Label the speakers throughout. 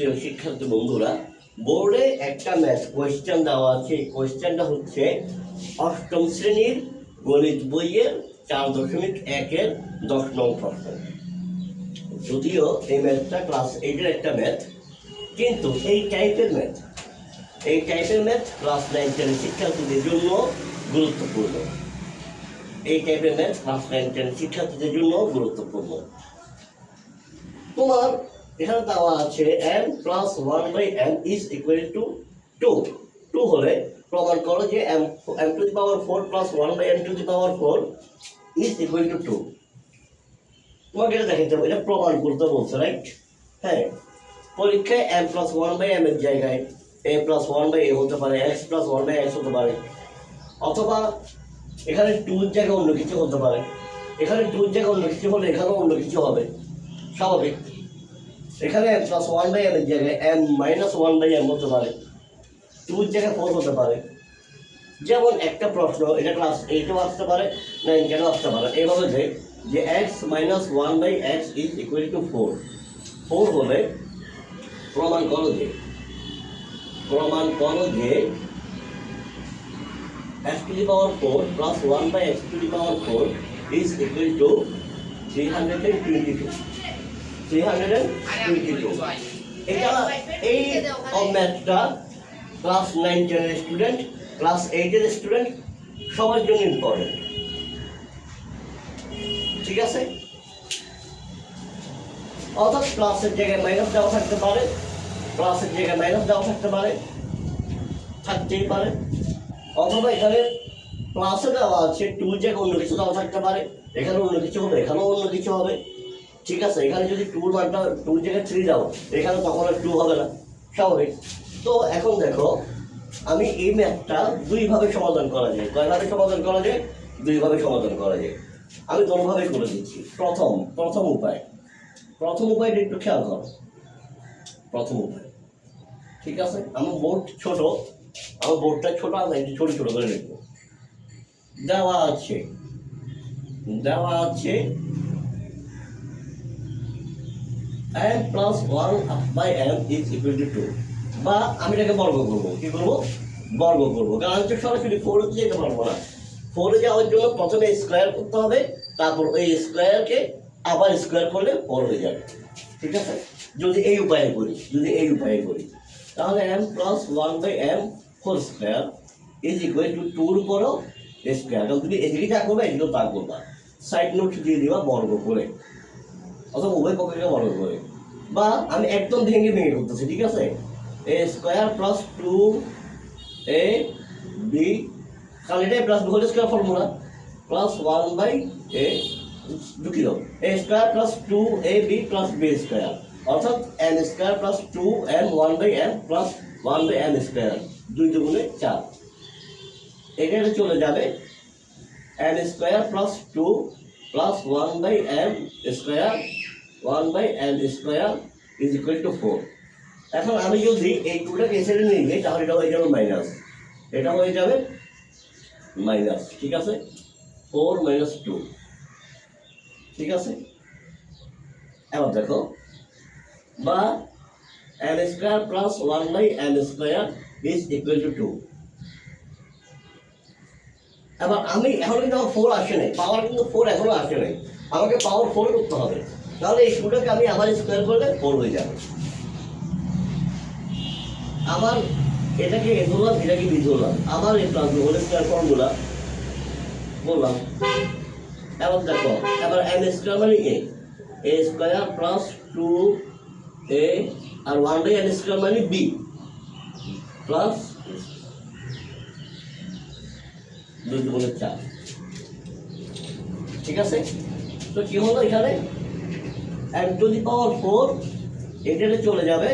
Speaker 1: প্রিয় শিক্ষার্থী বন্ধুরা, বোর্ডে একটা ম্যাথ কোয়েশ্চেন দেওয়া আছে। কোয়েশ্চেনটা হচ্ছে অষ্টম শ্রেণীর গণিত বইয়ের 4.1-এর 10 নং প্রশ্ন। যদিও এই ম্যাথটা ক্লাস 8-এর একটা ম্যাথ, কিন্তু এই টাইপের ম্যাথ ক্লাস 9-10 শিক্ষার্থীদের জন্য গুরুত্বপূর্ণ। এই টাইপের ম্যাথ ক্লাস 9-10 শিক্ষার্থীদের জন্য গুরুত্বপূর্ণ। তোমার এখানে দেওয়া আছে m plus 1/m is equal to 2 হলে প্রমাণ করো যে m to the power 4 plus 1/m two the power 4 is equal to 2। তোমাকে এটা দেখাতে হবে, এটা প্রমাণ করতে বলছে, রাইট? হ্যাঁ, পরীক্ষায় m প্লাস 1/m এর জায়গায় a প্লাস 1/a হতে পারে, x প্লাস 1/x হতে পারে, অথবা এখানে 2 এর জায়গায় অন্য কিছু হতে পারে। এখানে 2 এর জায়গায় অন্য কিছু হলে এখানেও অন্য কিছু হবে, স্বাভাবিক। এখানে m প্লাস 1/m এর জায়গায় m মাইনাস 1/m হতে পারে, 2 এর জায়গায় 4 হতে পারে। যেমন একটা প্রশ্ন, এটা ক্লাস 8-এও আসতে পারে, 9-এও আসতে পারে। এইভাবে যে x minus 1/x is equal to 4 হলে প্রমাণ করো যে x to the power 4 plus 1/x to the power 4 is equal two 322। এটা এই ম্যাথটা ক্লাস 9-10 স্টুডেন্ট, ক্লাস 8-এর স্টুডেন্ট সবার জন্য ইম্পর্টেন্ট, ঠিক আছে? অর্থাৎ ক্লাসের জায়গায় মাইনাস দেওয়া থাকতে পারে, থাকতেই পারে। অথবা এখানে ক্লাসে দেওয়া আছে 2 জায়গায় অন্য কিছু দেওয়া থাকতে পারে, এখানে অন্য কিছু হবে, এখানেও অন্য কিছু হবে, ঠিক আছে? এখানে যদি 2 মানটা 2 জায়গায় 3 দাও, এখানে তখন আর 2 হবে না, স্বাভাবিক। তো এখন দেখো, আমি এই ম্যাথটা দুইভাবে সমাধান করা যায়। কয়ভাবে সমাধান করা যায়? দুইভাবে সমাধান করা যায়। আমি দুইভাবে করে দিচ্ছি। প্রথম উপায়টা একটু খেয়াল করো। প্রথম উপায়, ঠিক আছে? আমার বোর্ডটা ছোট, আমি একটু ছোট করে লিখবো। দেওয়া আছে m plus 1/m is equal to 2, বা আমি এটাকে বর্গ করবো। কি করবো? বর্গ করবো। কারণ সরাসরি 4 যেতে পারবো না। 4 যাওয়ার জন্য প্রথমে স্কোয়ার করতে হবে, তারপর ওই স্কোয়ারকে আবার স্কোয়ার করলে 4 হয়ে যাবে, ঠিক আছে? যদি এই উপায়ে করি তাহলে m plus 1/m whole square is equal to 2 এর উপরও স্কোয়ার। কারণ তুমি এদিকে যা করবে এদিকেও তা করবা, সাইড নোট দিয়ে দিবা বর্গ করে, অথবা উভয় পক্ষকে বর্গ করে। বা আমি একদম ভেঙে করতেছি, ঠিক আছে? a স্কোয়ার প্লাস 2ab, কারণ এটাই plus whole square formula, plus 1/a ঢুকিয়ে দাও, a square plus 2ab plus b square, অর্থাৎ n square plus 2m 1/m plus 1/m square, 2 দুগুণে 4। এখানে চলে যাবে n square plus 2 plus 1/m square is equal to 4। এখন আমি যদি এই 2টাকে এসে নিয়ে যাই, তাহলে এটা হয়ে যাবে মাইনাস, ঠিক আছে? 4 মাইনাস 2, ঠিক আছে? এবার দেখো, বা n square plus 1/m square is equal to 2। এবার আমি এখন কিন্তু আমার 4 আসে নাই, পাওয়ার কিন্তু 4 এখনো আসে নাই, আমাকে পাওয়ার 4 করতে হবে। তাহলে এই 2টাকে আমি আবার স্কোয়ার করলে 4 হয়ে যাবে। আবার এটাকে এ ধরলাম, এটাকে বি ধরলাম, আবার এই প্লাস হোল স্কোয়ার ফর্মুলা বললাম। এবার দেখো, এবার m স্কোয়ার মানে a স্কোয়ার প্লাস 2a আর 1/n স্কোয়ার মানে b প্লাস 2 দুগুণে 4, ঠিক আছে? তো কি হলো এখানে, m টু দি পাওয়ার 4 এটাতে চলে যাবে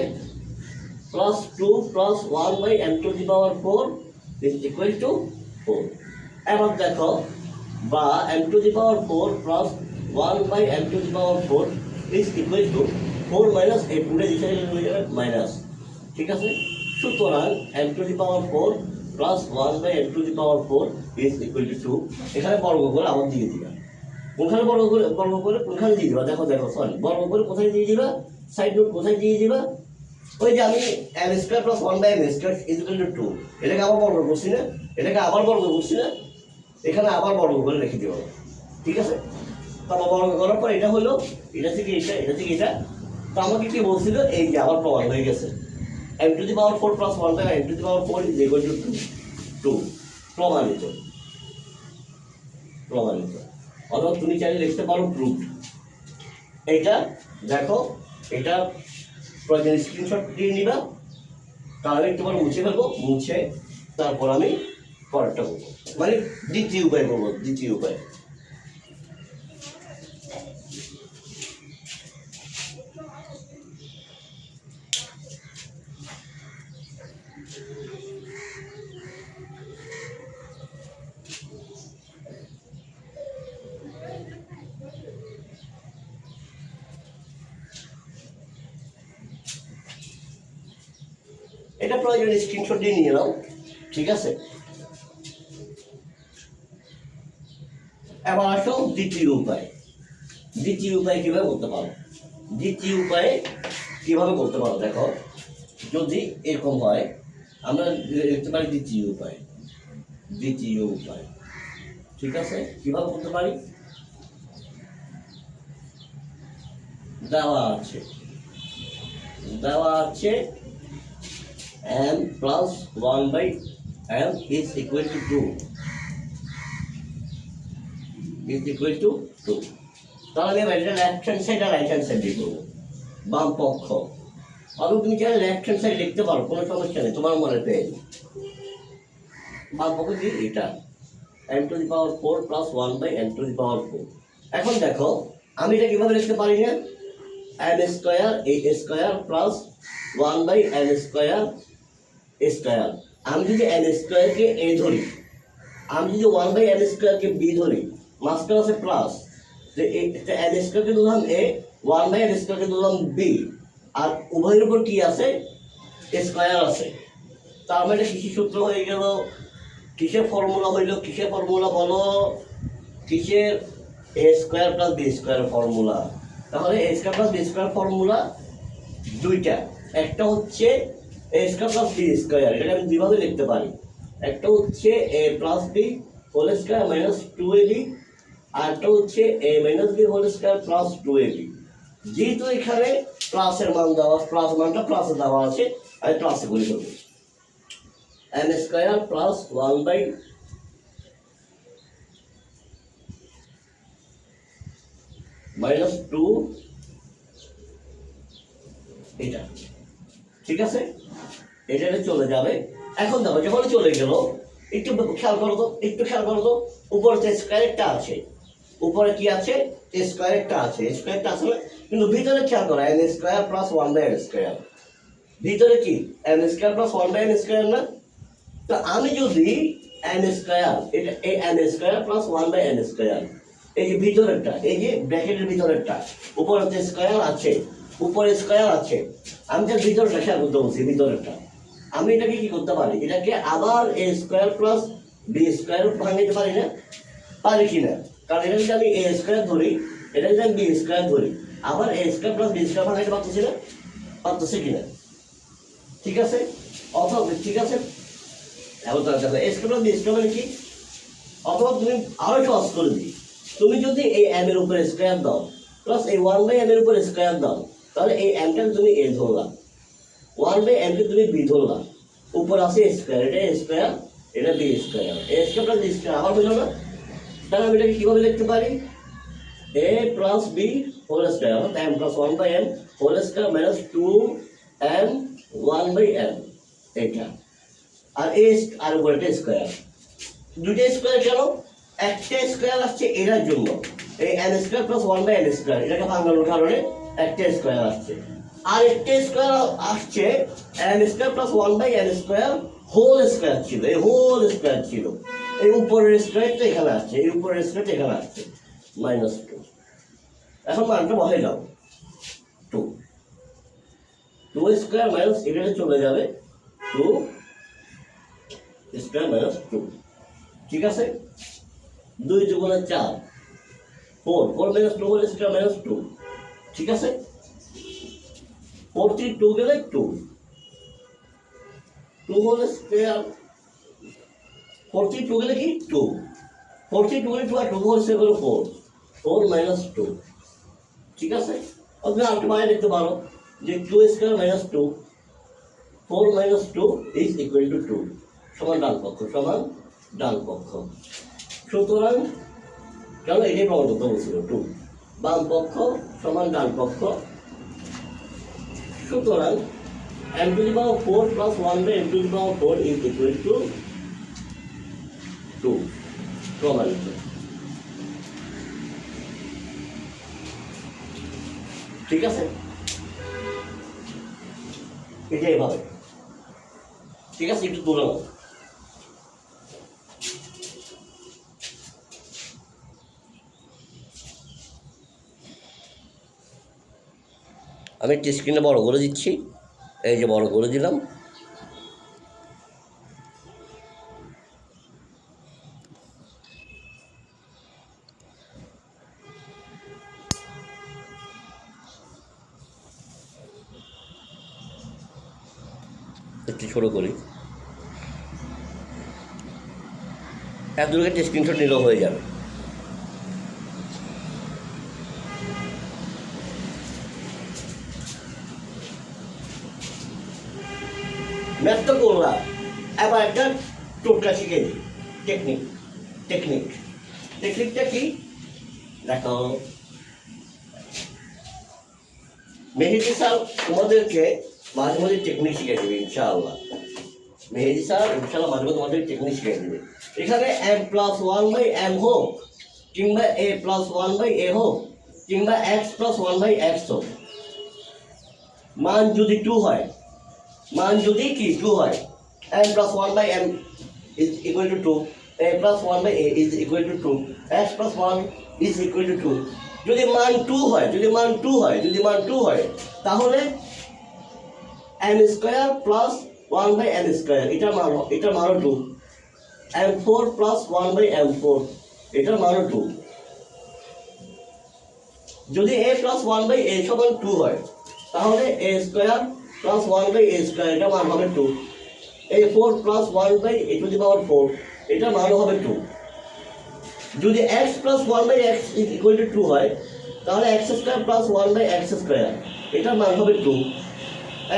Speaker 1: plus 2 plus 1/m two the power 4 is equal to 4। এবার দেখো, বা m to the power 4 plus 1/m two the power 4 is equal to 4 minus এই পুরো দিকে হয়ে যাবে মাইনাস, ঠিক আছে? সুতরাং m to the power 4 plus 1/m two the power 4 is equal to 2। এখানে বর্গ করে আবার দিয়ে দিবা, কোনখানে বর্গ করে কোনখানে দিয়ে দিবা, দেখো সরি, বর্গ করে কোথায় দিয়ে দিবা, সাইড নোট কোথায় দিয়ে দিবা, ওই যে আমি m square plus 1 by m square is equal to 2, এটাকে আবার বর্গ করছি না, এটাকে আবার বর্গ করছি না, এখানে আবার বর্গ করে লিখে দিব, ঠিক আছে। তারপর বর্গ করার পর এটা হলো, এটা থেকে এটা, এটা থেকে এটা। তো আমাকে কি বলছিল, এই যে আবার প্রমাণ হয়ে গেছে m to the power 4 plus 1 by m to the power 4 is equal to 2, প্রমাণিত, প্রমাণিত। অথবা তুমি চাইলে লিখতে পারো প্রুফ। এইটা দেখো, এটা প্রয়োজন স্ক্রিনশট দিয়ে নিবা, তাহলে তোমার মুছে ফেলবো, মুছে তারপর আমি পরেরটা করবো, মানে দ্বিতীয় উপায় করবো, দ্বিতীয় উপায়। এটা প্রয়োজন স্ক্রিনশট দিয়ে নিয়ে নাও, ঠিক আছে। এবার আসো দ্বিতীয় উপায়। দ্বিতীয় উপায় কিভাবে করতে পারো, দ্বিতীয় উপায়ে কিভাবে করতে পারো দেখো, যদি এরকম হয় আমরা লিখতে পারি দ্বিতীয় উপায়, দ্বিতীয় উপায়, ঠিক আছে। কিভাবে করতে পারি, দেওয়া আছে, দেওয়া আছে m plus 1 by m is equal to 2, is equal to 2। তাহলে আমি এটা লেফট হ্যান্ড সাইড আর রাইট হ্যান্ড সাইড দিয়ে করবো, বাম পক্ষ। অথবা তুমি চাইলে লেফট হ্যান্ড সাইড লিখতে পারো, কোনো সমস্যা নেই, তোমার মনে পেয়ে বাম পক্ষ দিয়ে এটা m to the power 4 plus 1 by m to the power 4। এখন দেখো আমি এটা কিভাবে লিখতে পারি না, m square a square plus 1 by m square square. আমি যদি n স্কয়ারকে a ধরি, আমি যদি 1 বাই m স্কয়ারকে b ধরি, মাঝখানে আছে প্লাস, যে n স্কয়ারকে ধরলাম a, 1 বাই m স্কয়ারকে ধরলাম b, আর উভয়ের উপর কি আছে, স্কয়ার আছে। তার মানে কিসের সূত্র হয়ে গেল, কিসের ফর্মুলা হইল, কিসের ফর্মুলা বলো, কিসের a square plus b square formula. তাহলে a square plus b square formula দুইটা, একটা হচ্ছে a square plus b square, এটাকে আমি দুইভাবে লিখতে পারি। একটা হচ্ছে a plus b whole square minus 2ab, আর একটা হচ্ছে a minus b whole square plus 2ab। যেহেতু এখানে প্লাসের মান দেওয়া, প্লাস মানটা প্লাসে দেওয়া আছে, আমি প্লাসে করে দেবো, m square plus 1 by minus 2 এটা, ঠিক আছে। এটা চলে যাবে। এখন দেখো যখন চলে গেল, একটু খেয়াল করো তো, একটু খেয়াল করো তো, উপরে যে স্কয়ারটা আছে, উপরে কি আছে, স্কয়ারটা আছে, স্কয়ারটা আছে না, কিন্তু ভিতরে খেয়াল করো n square plus 1 by n square, ভিতরে কি n square plus 1 by n square না। তো আমি যদি n স্কয়ার, এটা এই n square plus 1 by n square, এই যে ভিতরেরটা, এই যে ব্র্যাকেটের ভিতরেরটা, উপরে যে স্কয়ার আছে, উপরে স্কয়ার আছে, আমি যে ভিতরটা খেয়াল করতে বলছি, ভিতরেরটা, আমি এটাকে কি করতে পারি, এটাকে আবার a square plus b square ভাঙাইতে পারি না, পারি কি না। কারণ এটা যদি আমি a স্কয়ার ধরি, এটা যদি আমি b স্কয়ার ধরি, আবার a square plus b square ভাঙাইতে পারতেছি না, পারতেছি কিনা, ঠিক আছে। অথবা ঠিক আছে, এখন তার কাছে a square plus b square মানে কি, অথবা তুমি আরো সহজ করে দিই, তুমি যদি এই m এর উপরে স্কয়ার দাও প্লাস এই 1 বাই m এর উপরে স্কয়ার দাও, তাহলে এই m টা তুমি a ধরলা, 1 বাই m কে তুমি b ধরলা, উপর আছে স্কয়ার, এটা স্কয়ার, এটা b square, a square plus b square আবার হলো না। তাহলে আমি এটাকে কিভাবে লিখতে পারি, a plus b whole square, অর্থাৎ m plus 1 by m whole square minus 2m 1 by m, এটা। আর a আর উপরে স্কয়ার, দুইটা স্কয়ার কেন, একটা স্কয়ার আসছে এটার জন্য, এই n square plus 1 by n square, এটাকে ভাঙানোর কারণে একটা স্কয়ার আসছে, আর একটা স্কয়ার আসছে n square plus 1 by n square whole square ছিল, এই হোল স্কয়ার ছিল, এই উপরের স্কয়ারটা এখানে আসছে, এই উপরের স্কয়ারটা এখানে আসছে, মাইনাস 2। এখন মানটা বসাই দাও, 2 স্কয়ার মাইনাস এখানে চলে যাবে 2 স্কয়ার মাইনাস 2, ঠিক আছে। 2 দুগুণে 4, 4 মাইনাস 2 হোল স্কয়ার মাইনাস 2, ঠিক আছে। 42 গেলে 2 হোল স্কয়ার 42 গেলে কি 2 42 গেলে 2 আর 2 হোল স্কয়ার হলো 4 মাইনাস 2 ঠিক আছে আপনি আরেকটু বাইরে দেখতে পারো যে 2 square minus 2 4 minus 2 is equal to 2 সমান ডান পক্ষ সুতরাং কেন এটাই প্রমাণ করতে বলছিল 2 বাম পক্ষ সমান ডান পক্ষ সুতরাং m to the power 4 plus 1 by m to the power 4 is equal to 2 প্রমাণিত ঠিক আছে এটা এইভাবে ঠিক আছে একটু তুলে নাও আমি একটি স্ক্রিনে বড় করে দিচ্ছি এই যে বড় করে দিলাম একটু ছোটো করি এক দুটো একটি স্ক্রিনশট নিলেও হয়ে যাবে ম্যাথ তো করলাম এবার একটা টোটকা শিখে দিই টেকনিকটা কি দেখো মেহেদি স্যার তোমাদেরকে মাঝে মাঝে টেকনিক শিখে দেবে ইনশাআল্লাহ মেহেদি স্যার ইনশাআল্লাহ মাঝে মাঝে তোমাদের টেকনিক শিখে দেবে এখানে m+1/m হোক কিংবা a+1/a হোক কিংবা x+1/x হোক মান যদি 2 হয় মান যদি কি 2 হয় m+1/m is equal to 2 a+1/a is equal to 2 x+1 is equal to 2 যদি মান 2 হয় তাহলে m square plus 1/m square এটার মান 2 m4 প্লাস 1/m4 এটার মান 2 যদি a প্লাস 1/a সমান 2 হয় তাহলে a square plus 1/a square এটার মান হবে 2 a4 plus 1/a to the power 4 এটার মান হবে 2 যদি x plus 1/x is equal to 2 হয় তাহলে x square plus 1/x square এটার মান হবে 2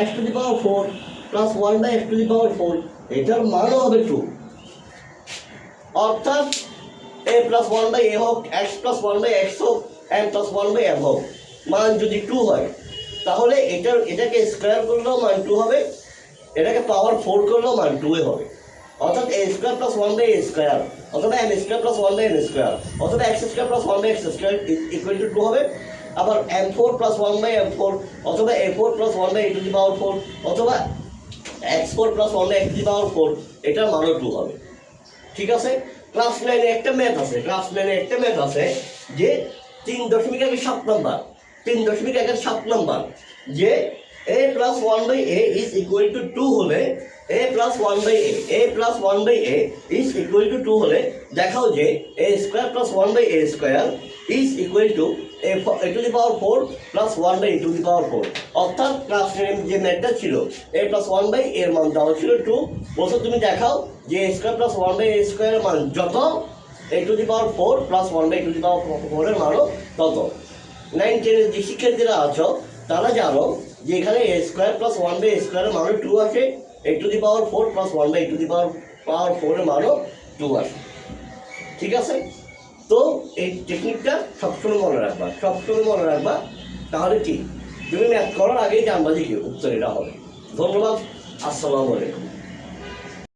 Speaker 1: x to the power 4 plus 1/x to the power 4 এটার মানও হবে 2 অর্থাৎ a প্লাস 1/a হোক x প্লাস 1/x হোক m প্লাস 1/m হোক মান যদি 2 হয় তাহলে এটাকে স্কয়ার করলেও মান 2 হবে এটাকে পাওয়ার 4 করলেও মান 2 হবে অর্থাৎ a square plus 1/a square অথবা m square plus 1/m square অথবা x square plus 1/x square equal to 2 হবে আবার m4 প্লাস 1/m4 অথবা a4 plus 1/a to the power 4 অথবা x4 plus 1/x to the power 4 এটার মানও 2 হবে ঠিক আছে ক্লাস 9 এ একটা ম্যাথ আছে যে 3.7 নাম্বার যে a plus 1/a is equal to 2 হলে a plus 1/a is equal to 2 হলে দেখাও যে a square plus 1/a square is equal to a to the power 4 plus 1/a to the power 4 অর্থাৎ class 9 যে ম্যাথটা ছিল a plus 1/a এর মান দেওয়া ছিল 2 বলছো তুমি দেখাও যে a square plus 1/a square এর মান যত a to the power 4 plus 1/a to the power 4 এর মানও তত 9 10 এর যে শিক্ষার্থীরা আছো তারা জানো যে এখানে a স্কয়ার প্লাস 1/a স্কয়ারের মানও 2 আসে a to the power 4 plus 1/a to the power 4 এর মানও 2 আসে ঠিক আছে তো এই টেকনিকটা সবসময় মনে রাখবা তাহলে কি তুমি ম্যাথ করার আগেই জানবা যে কি উত্তর এটা হবে ধন্যবাদ আসসালামু আলাইকুম